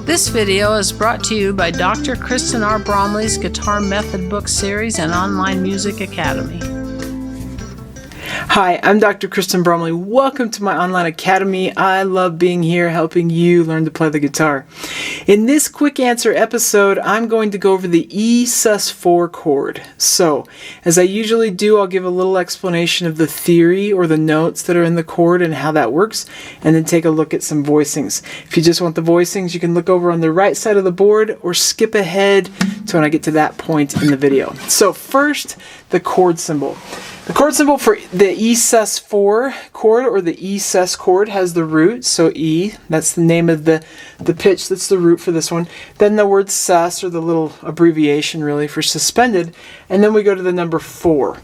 This video is brought to you by Dr. Kristen R. Bromley's Guitar Method Book Series and Online Music Academy. Hi, I'm Dr. Kristen Bromley. Welcome to my online academy. I love being here helping you learn to play the guitar. In this quick answer episode, I'm going to go over the Esus4 chord. So, as I usually do, I'll give a little explanation of the theory or the notes that are in the chord and how that works, and then take a look at some voicings. If you just want the voicings, you can look over on the right side of the board or skip ahead to when I get to that point in the video. So first, the chord symbol. The chord symbol for the Esus4 chord or the Esus chord has the root, so E, that's the name of the pitch, that's the root for this one. Then the word sus, or the little abbreviation really for suspended, and then we go to the number 4.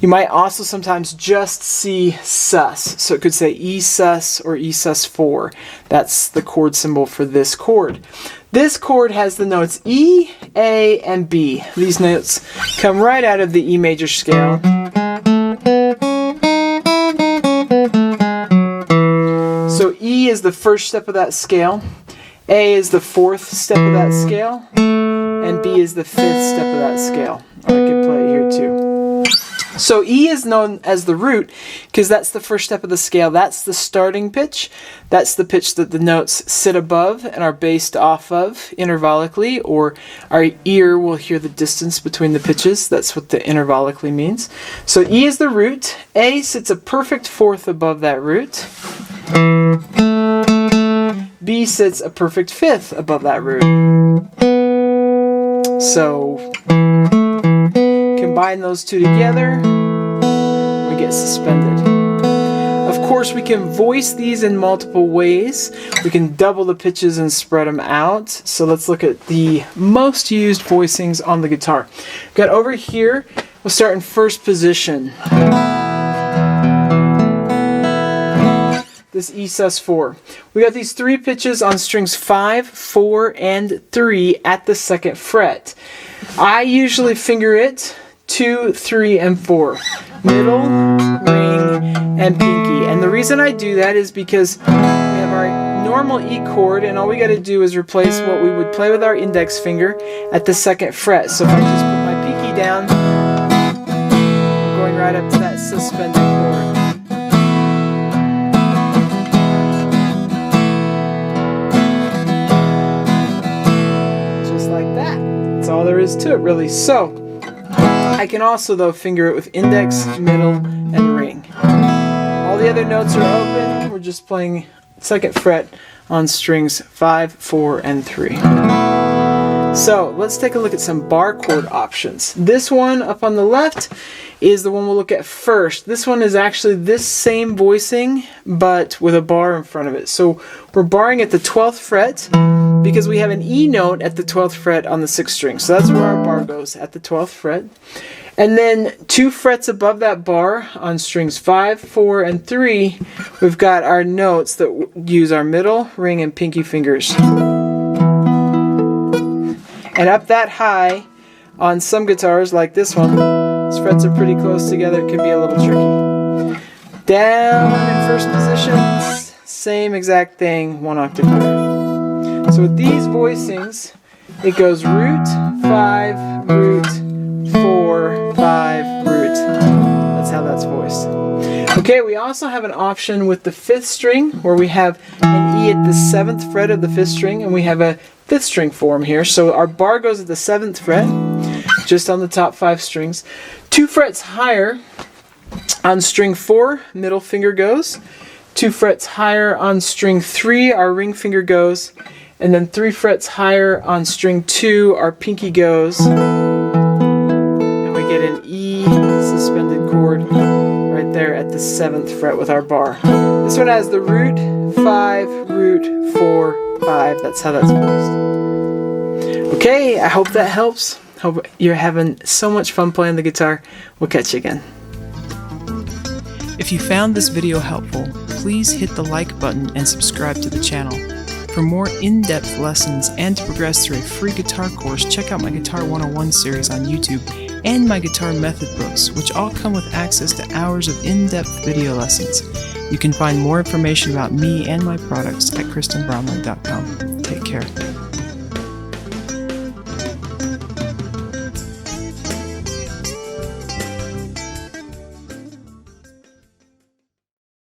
You might also sometimes just see sus, so it could say Esus or Esus4. That's the chord symbol for this chord. This chord has the notes E, A, and B. These notes come right out of the E major scale. So E is the first step of that scale, A is the fourth step of that scale, and B is the fifth step of that scale. Or I could play it here too. So E is known as the root because that's the first step of the scale. That's the starting pitch. That's the pitch that the notes sit above and are based off of intervallically, or our ear will hear the distance between the pitches. That's what the intervallically means. So E is the root. A sits a perfect fourth above that root. B sits a perfect fifth above that root. So combine those two together, we get suspended. Of course, we can voice these in multiple ways. We can double the pitches and spread them out. So let's look at the most used voicings on the guitar. We've got over here, we'll start in first position. This Esus4. We got these 3 pitches on strings 5, 4, and 3 at the 2nd fret. I usually finger it 2, 3, and 4. Middle, ring, and pinky. And the reason I do that is because we have our normal E chord, and all we got to do is replace what we would play with our index finger at the 2nd fret. So if I just put my pinky down, I'm going right up to that suspended chord. That's all there is to it, really. So I can also, though, finger it with index, middle, and ring. All the other notes are open. We're just playing 2nd fret on strings 5, 4, and 3. So let's take a look at some bar chord options. This one up on the left is the one we'll look at first. This one is actually this same voicing, but with a bar in front of it. So we're barring at the 12th fret because we have an E note at the 12th fret on the 6th string. So that's where our bar goes, at the 12th fret. And then 2 frets above that bar on strings 5, 4, and 3, we've got our notes that use our middle, ring, and pinky fingers. And up that high on some guitars like this one, these frets are pretty close together. It can be a little tricky. Down in first position, same exact thing, 1 octave higher. So with these voicings, it goes root, 5, root, 4, 5, root. That's how that's voiced. Okay, we also have an option with the 5th string where we have an E at the 7th fret of the 5th string, and we have a 5th string form here. So our bar goes at the 7th fret, just on the top 5 strings. 2 frets higher on string 4, middle finger goes. 2 frets higher on string 3, our ring finger goes. And then 3 frets higher on string 2, our pinky goes. And we get an E suspended chord right there at the 7th fret with our bar. This one has the root, 5, root, 4, 5. That's how that's voiced. Okay, I hope that helps. Hope you're having so much fun playing the guitar. We'll catch you again. If you found this video helpful, please hit the like button and subscribe to the channel. For more in-depth lessons and to progress through a free guitar course, check out my Guitar 101 series on YouTube and my guitar method books, which all come with access to hours of in-depth video lessons. You can find more information about me and my products at KristenBromley.com. Take care.